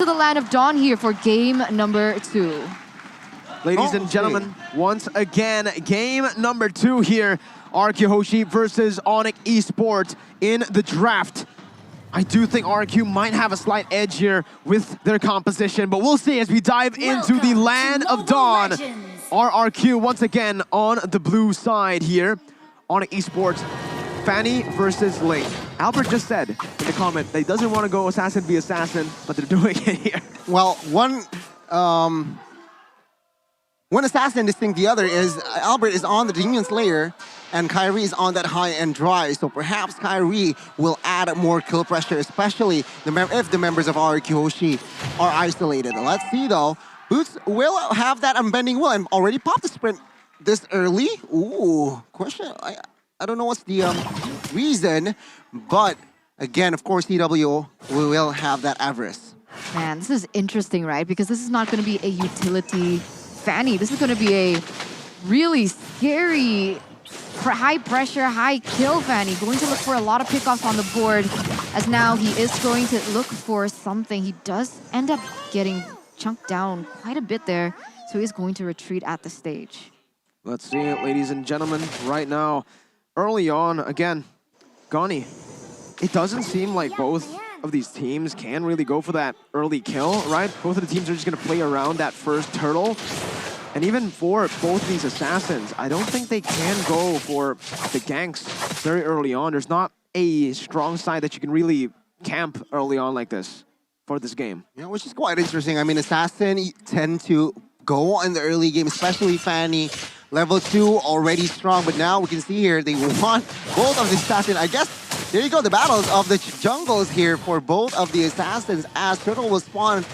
To the land of Dawn here for game number 2. Ladies and gentlemen, once again, game number 2 here. RRQ Hoshi versus ONIC Esports in the draft. I do think RRQ might have a slight edge here with their composition, but we'll see as we dive into the land of Dawn. RRQ once again on the blue side here. ONIC Esports, Fanny versus Link. Albert just said in the comment that he doesn't want to go assassin v assassin, but they're doing it here. Well, one assassin distinct the other is Albert is on the Demon Slayer and Kyrie is on that high-end drive. So perhaps Kyrie will add more kill pressure, especially if the members of RRQ Hoshi are isolated. Let's see though. Boots will have that unbending will and already popped the sprint this early. Ooh, question. I don't know what's the reason, but again, of course, CW will have that avarice. Man, this is interesting, right? Because this is not going to be a utility Fanny. This is going to be a really scary, high pressure, high kill Fanny. Going to look for a lot of pickoffs on the board, as now he is going to look for something. He does end up getting chunked down quite a bit there, so he's going to retreat at the stage. Let's see it, ladies and gentlemen, right now. Early on, again, Gani, it doesn't seem like both of these teams can really go for that early kill, right? Both of the teams are just going to play around that first turtle. And even for both of these assassins, I don't think they can go for the ganks very early on. There's not a strong side that you can really camp early on like this for this game. Yeah, which is quite interesting. I mean, assassin tend to go in the early game, especially Fanny. Level 2 already strong, but now we can see here they want both of the assassins. I guess there you go, the battles of the jungles here for both of the assassins as Turtle will spawn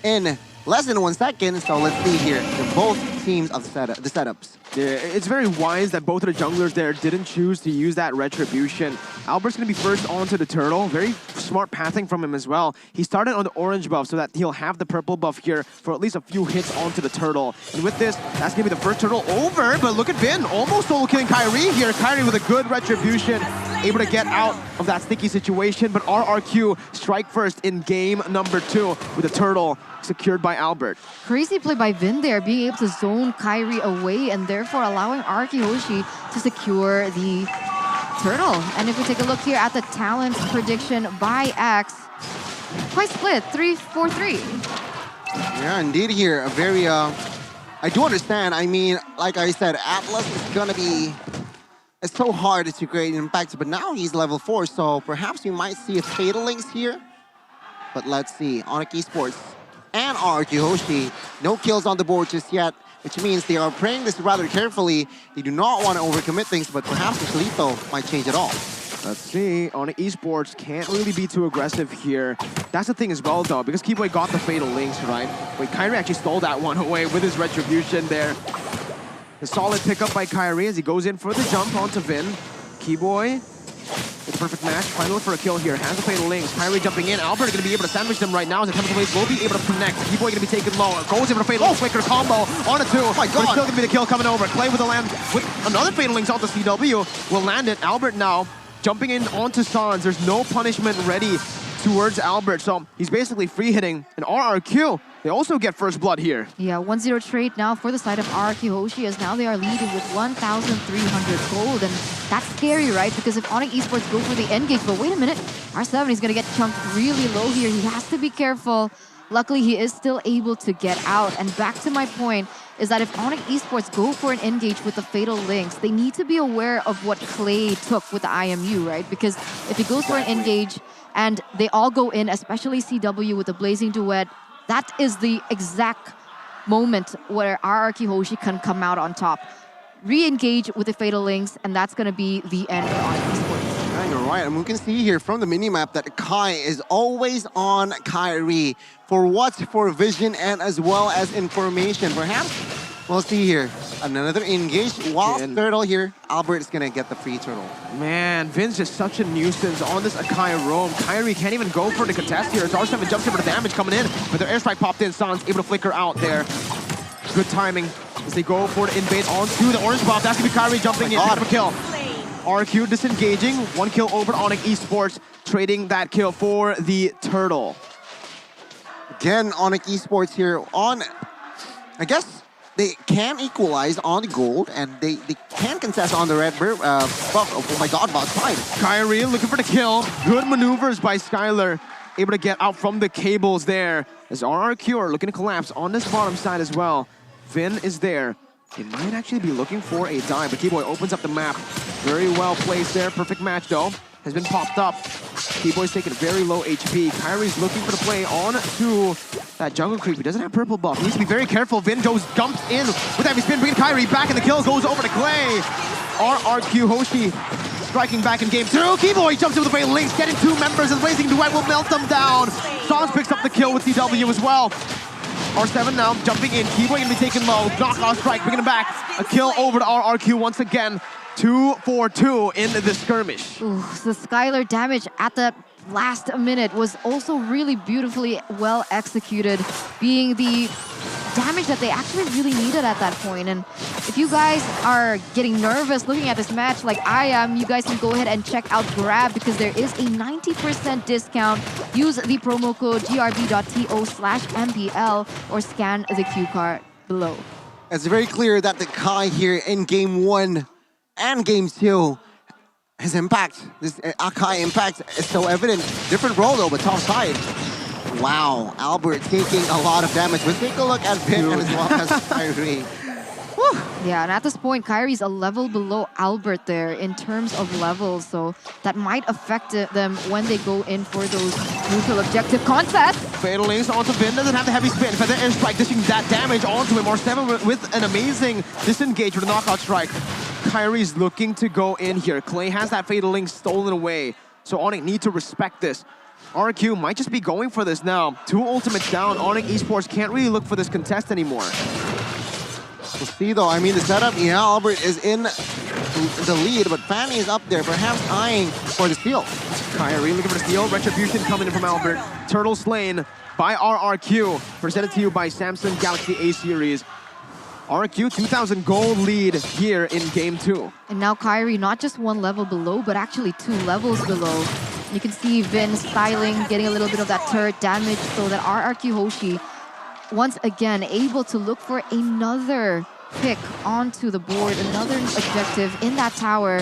in less than 1 second. So let's see here, both teams of the setups. Yeah, it's very wise that both of the junglers there didn't choose to use that retribution. Albert's going to be first onto the turtle. Very smart pathing from him as well. He started on the orange buff so that he'll have the purple buff here for at least a few hits onto the turtle. And with this, that's going to be the first turtle over. But look at Vin, almost solo killing Kyrie here. Kyrie with a good retribution, able to get out of that sticky situation. But RRQ strike first in game number 2 with the turtle secured by Albert. Crazy play by Vin there, being able to zone Kyrie away and therefore allowing RRQ Hoshi to secure the turtle. And if we take a look here at the talent prediction by X, quite split, 3-4-3. Yeah, indeed here, a very, I do understand. I mean, like I said, Atlas is gonna be, it's so hard to create impact, but now he's level 4, so perhaps we might see a Fatal Links here. But let's see, ONIC Esports and RRQ Hoshi, no kills on the board just yet, which means they are playing this rather carefully. They do not want to overcommit things, but perhaps the Shalito might change it all. Let's see, ONIC Esports can't really be too aggressive here. That's the thing as well though, because Keyboy got the Fatal Links, right? Wait, Kyrie actually stole that one away with his retribution there. A solid pickup by Kyrie as he goes in for the jump onto Vin. Keyboy, it's a perfect match. Trying to look for a kill here. Has the Fatal Links. Kyrie jumping in. Albert going to be able to sandwich them right now as the Chemical Waste will be able to connect. Keyboy going to be taken low. Goes in for a Fatal Quicker combo on a 2. Oh my God. But it's still going to be the kill coming over. Clay with the land with another Fatal Links onto CW. Will land it. Albert now jumping in onto Sans. There's no punishment ready towards Albert. So he's basically free hitting. And RRQ, they also get first blood here. Yeah, 1-0 trade now for the side of RRQ Hoshi, as now they are leading with 1,300 gold. And that's scary, right? Because if ONIC Esports go for the engage, but wait a minute, R7 is going to get chunked really low here. He has to be careful. Luckily, he is still able to get out. And back to my point is that if ONIC Esports go for an engage with the Fatal Links, they need to be aware of what Clay took with the IMU, right? Because if he goes for an engage and they all go in, especially CW with the Blazing Duet, that is the exact moment where RRQ Hoshi can come out on top. Re-engage with the Fatal Links, and that's going to be the end for ONIC Esports. Yeah, you're right. And we can see here from the minimap that Kai is always on Kyrie for what? For vision and as well as information. Perhaps we'll see here another engage. While Turtle here, Albert is going to get the free turtle. Man, Vin's just such a nuisance on this Akai roam. Kyrie can't even go for the contest here. As R7 jumps in for the damage coming in, but their airstrike popped in. Sans able to flicker out there. Good timing as they go for the invade onto the orange buff. That's going to be Kyrie jumping in for kill. RQ disengaging. 1 kill over ONIC Esports, trading that kill for the turtle. Again, ONIC Esports here on, I guess they can equalize on the gold and they can contest on the red buff. Oh my god, bot side. Kyrie looking for the kill. Good maneuvers by Skylar. Able to get out from the cables there. As RRQ are looking to collapse on this bottom side as well. Vin is there. He might actually be looking for a dive, but Keyboy opens up the map. Very well placed there. Perfect match though. Has been popped up. Keyboy's taking very low HP. Kyrie's looking for the play on to that jungle creep. He doesn't have purple buff. He needs to be very careful. Vin goes, jumps in with heavy spin, bringing Kyrie back, and the kill goes over to Clay. RRQ Hoshi striking back in game 2. Keyboy jumps in with the Fatal Links, getting 2 members, and Blazing Duet will melt them down. Sans picks up the kill with CW as well. R7 now jumping in. Keyboy gonna be taken low. Knockout strike, bringing him back. A kill over to RRQ once again. 2-4-2 in the skirmish. Ooh, the Skylar damage at the last minute was also really beautifully well executed, being the damage that they actually really needed at that point. And if you guys are getting nervous looking at this match like I am, you guys can go ahead and check out Grab because there is a 90% discount. Use the promo code grb.to/MPL or scan the cue card below. It's very clear that the Kai here in game 1 and game 2, his impact, this Akai impact is so evident. Different role though, but top side. Wow, Albert taking a lot of damage. But take a look at Pit and as well as Kyrie. Whew. Yeah, and at this point, Kyrie's a level below Albert there in terms of levels, so that might affect them when they go in for those neutral objective contests. Fatal Links onto Vin, doesn't have the heavy spin. Feather Airstrike dishing that damage onto him. R7 with an amazing disengage with a knockout strike. Kyrie's looking to go in here. Clay has that Fatal Link stolen away, so ONIC need to respect this. RRQ might just be going for this now. 2 ultimates down. ONIC Esports can't really look for this contest anymore. We'll see though, I mean the setup, yeah, Albert is in the lead, but Fanny is up there, perhaps eyeing for the steal. Kyrie looking for the steal. Retribution coming in from Albert. Turtle slain by RRQ. Presented to you by Samsung Galaxy A Series. RRQ 2,000 gold lead here in game 2. And now Kyrie not just 1 level below, but actually 2 levels below. You can see Vin styling, getting a little bit of that turret damage, so that RRQ Hoshi once again able to look for another pick onto the board, another objective in that tower.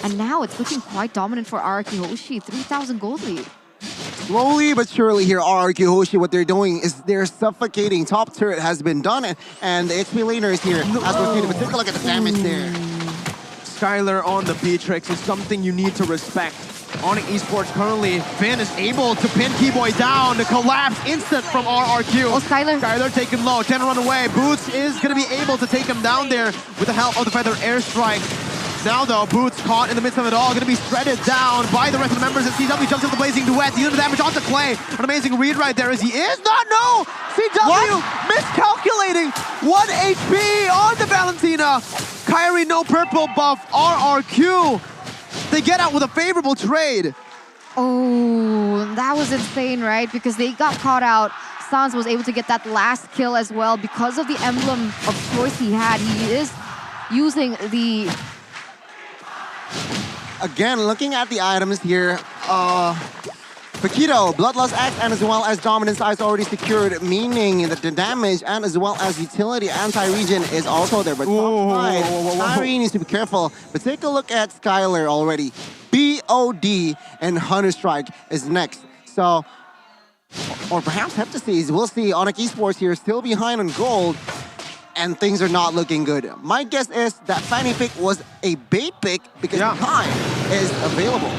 And now it's looking quite dominant for RRQ Hoshi, 3,000 gold lead. Slowly but surely here, RRQ Hoshi, what they're doing is they're suffocating. Top turret has been done, and the HP laner is here. As we're seeing, but take a look at the damage there. Skylar on the Beatrix is something you need to respect. ONIC Esports currently, Vin is able to pin Keyboy down. The collapse instant from RRQ. Oh, Skylar. Skylar taken low, 10 run away. Boots is going to be able to take him down there with the help of the Feather Airstrike. Now though, Boots caught in the midst of it all, going to be shredded down by the rest of the members as CW jumps into the Blazing Duet, dealing the damage onto Clay. An amazing read right there as he is not, no! CW miscalculating 1 HP on the Valentina. Kyrie, no purple buff, RRQ. They get out with a favorable trade. Oh, that was insane, right? Because they got caught out. Sans was able to get that last kill as well because of the emblem of choice he had. He is using the... Again, looking at the items here, Paquito, Bloodlust X, and as well as Dominance Eyes already secured, meaning that the damage and as well as utility anti-regen is also there. But top side, Kyrie needs to be careful. But take a look at Skylar already. BOD and Hunter Strike is next. So, or perhaps Heptases. We'll see. ONIC Esports here still behind on gold, and things are not looking good. My guess is that Fanny pick was a bait pick because Kai is available.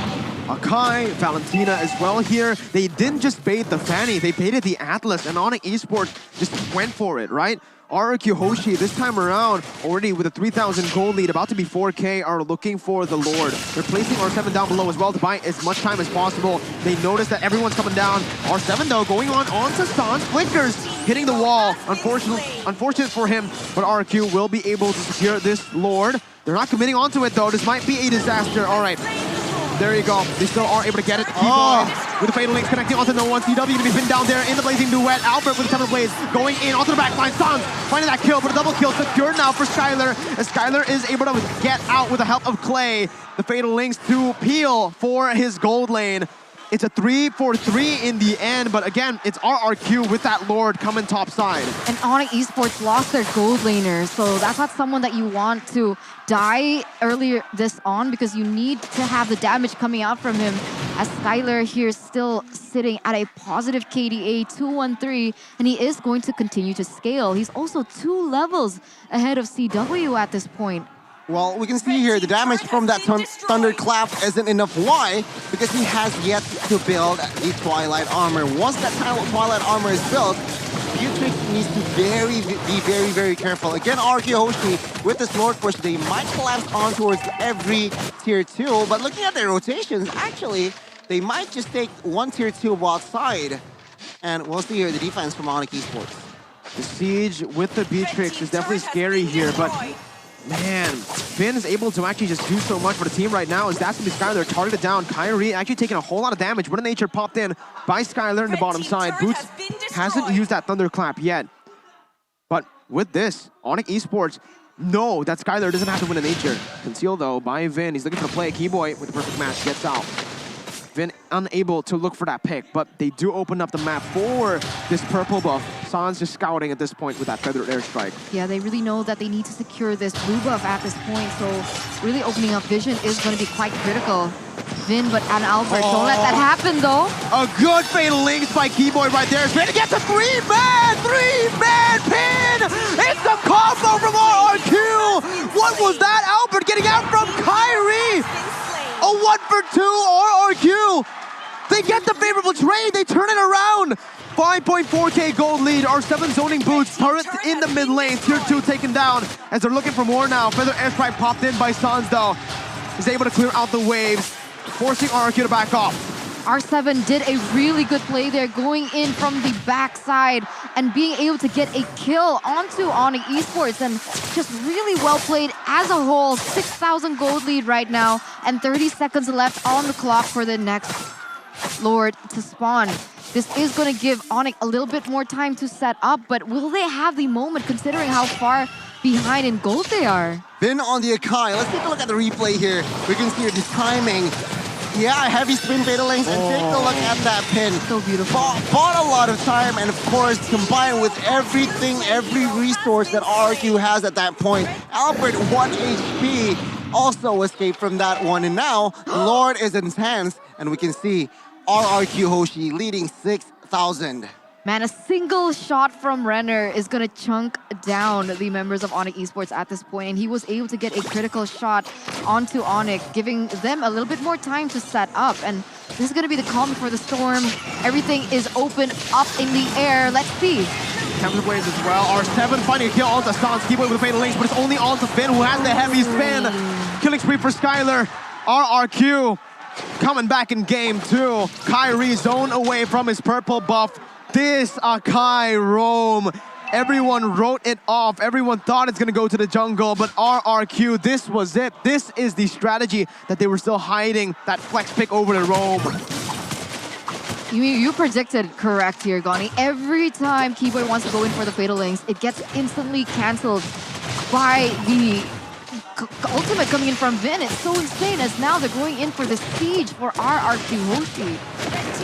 Akai, Valentina as well here. They didn't just bait the Fanny, they baited the Atlas, and ONIC Esports just went for it, right? RRQ Hoshi this time around, already with a 3,000 gold lead, about to be 4K, are looking for the Lord. They're placing R7 down below as well to buy as much time as possible. They notice that everyone's coming down. R7 though, going onto Sans, flickers, hitting the wall. Unfortunate for him, but RRQ will be able to secure this Lord. They're not committing onto it though. This might be a disaster. All right. There you go. They still are able to get it. With the Fatal Links connecting onto no one. CW going to be pinned down there in the Blazing Duet. Albert with the Temple Blaze going in onto the back line. Sans finding that kill, but a double kill secured now for Skylar. As Skylar is able to get out with the help of Clay. The Fatal Links to peel for his gold lane. It's a 3-for-3 in the end, but again, it's RRQ with that Lord coming top side. And ONIC Esports lost their gold laner, so that's not someone that you want to die earlier this on because you need to have the damage coming out from him. As Skylar here is still sitting at a positive KDA 213, and he is going to continue to scale. He's also 2 levels ahead of CW at this point. Well, we can see here the damage from that Thunderclap isn't enough. Why? Because he has yet to build the Twilight Armor. Once that Twilight Armor is built, Beatrix needs to be very careful. Again, RRQ Hoshi with this Lord push, they might collapse on towards every tier 2, but looking at their rotations, actually, they might just take 1 tier 2 outside. And we'll see here the defense from ONIC Esports. The siege with the Beatrix is definitely scary here, but man, Finn is able to actually just do so much for the team right now as that's going to be Skylar targeted down. Kyrie actually taking a whole lot of damage. What a nature popped in by Skylar in the bottom side. Boots hasn't used that Thunderclap yet. But with this, ONIC Esports know that Skylar doesn't have to win a nature. Concealed though by Vin. He's looking for the play. Keyboy with the perfect match gets out. Vin unable to look for that pick, but they do open up the map for this purple buff. San's just scouting at this point with that feathered airstrike. Yeah, they really know that they need to secure this blue buff at this point, so really opening up vision is going to be quite critical. Vin, but and Albert, don't let that happen though. A good fatal links by Keyboy right there. Vin gets a three-man pin! It's a combo from RRQ! What was that? Albert getting out from Kyrie! A 1-for-2 RRQ. They get the favorable trade. They turn it around. 5.4k gold lead. R7 zoning boots. Turret in the mid lane. Tier 2 taken down as they're looking for more now. Feather airstrike popped in by Sans though. Is able to clear out the waves, forcing RRQ to back off. R7 did a really good play there, going in from the backside and being able to get a kill onto ONIC Esports, and just really well played as a whole. 6,000 gold lead right now, and 30 seconds left on the clock for the next Lord to spawn. This is going to give ONIC a little bit more time to set up, but will they have the moment considering how far behind in gold they are? Vin on the Akai. Let's take a look at the replay here. We can see the timing. Yeah, heavy spin fatal links, and take a look at that pin. So beautiful. Bought a lot of time, and of course, combined with everything, every resource that RRQ has at that point. Albert, 1 HP, also escaped from that one, and now Lord is in his hands, and we can see RRQ Hoshi leading 6,000. Man, a single shot from Renner is going to chunk down the members of ONIC Esports at this point, and he was able to get a critical shot onto ONIC, giving them a little bit more time to set up. And this is going to be the calm before the storm. Everything is open up in the air. Let's see. Comes the Blaze as well. R7 finding a kill onto Sans. Keyboy with a fatal links, but it's only onto Finn who has the heavy spin. Killing spree for Skylar. RRQ coming back in game 2. Kyrie zone away from his purple buff. This Akai roam. Everyone wrote it off. Everyone thought it's going to go to the jungle, but RRQ, this was it. This is the strategy that they were still hiding, that flex pick over the roam. You predicted correct here, Gani. Every time Keyboy wants to go in for the fatal links, it gets instantly cancelled by the ultimate coming in from Vin. It's so insane as now they're going in for the siege for RRQ Hoshi.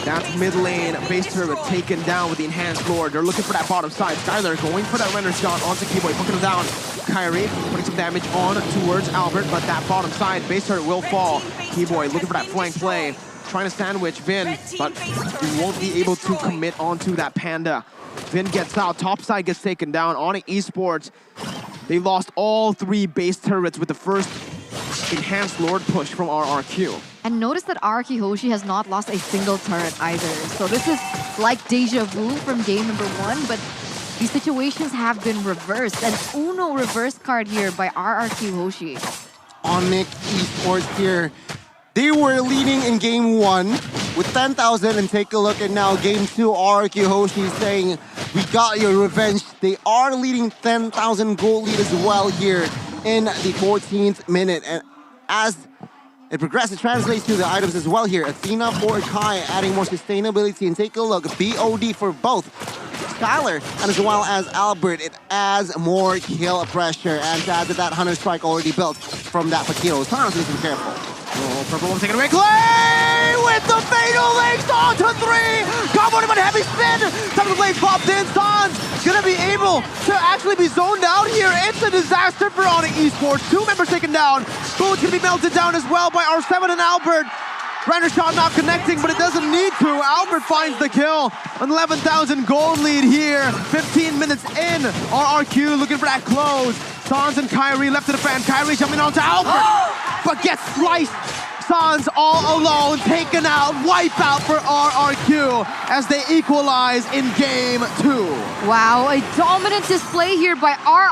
That's mid lane. Base turret taken down with the enhanced Lord. They're looking for that bottom side. Skylar going for that render shot onto Keyboy, poking him down. Kyrie putting some damage on towards Albert, but that bottom side base turret will fall. Keyboy looking for that flank play, trying to sandwich Vin, but he won't be able to commit onto that Panda. Vin gets out, top side gets taken down. ONIC Esports, they lost all 3 base turrets with the first enhanced Lord push from RRQ. And notice that RRQ Hoshi has not lost a single turret either. So this is like deja vu from game number 1, but these situations have been reversed. An Uno reverse card here by RRQ Hoshi. ONIC Esports here. They were leading in game 1 with 10,000, and take a look at now game 2. RRQ Hoshi saying, we got your revenge. They are leading 10,000 gold lead as well here in the 14th minute. And as it progresses, it translates to the items as well here. Athena for Kai, adding more sustainability, and take a look. BOD for both Skylar and as well as Albert. It adds more kill pressure, and to add to that Hunter Strike already built from that Fakiro. Thanos needs to be careful. Oh, Purple will take it away. Clay with the fatal links onto 3. Combo him on heavy spin. Some of the blades popped in. Sans gonna be able to actually be zoned out here. It's a disaster for ONIC Esports. 2 members taken down. Both gonna be melted down as well by R7 and Albert. Grinder shot not connecting, but it doesn't need to. Albert finds the kill. An 11,000 gold lead here. 15 minutes in. RRQ looking for that close. Sans and Kyrie left to defend. Kyrie jumping onto Albert, but gets sliced. Sans all alone, taken out, wipe out for RRQ as they equalize in game 2. Wow, a dominant display here by RRQ.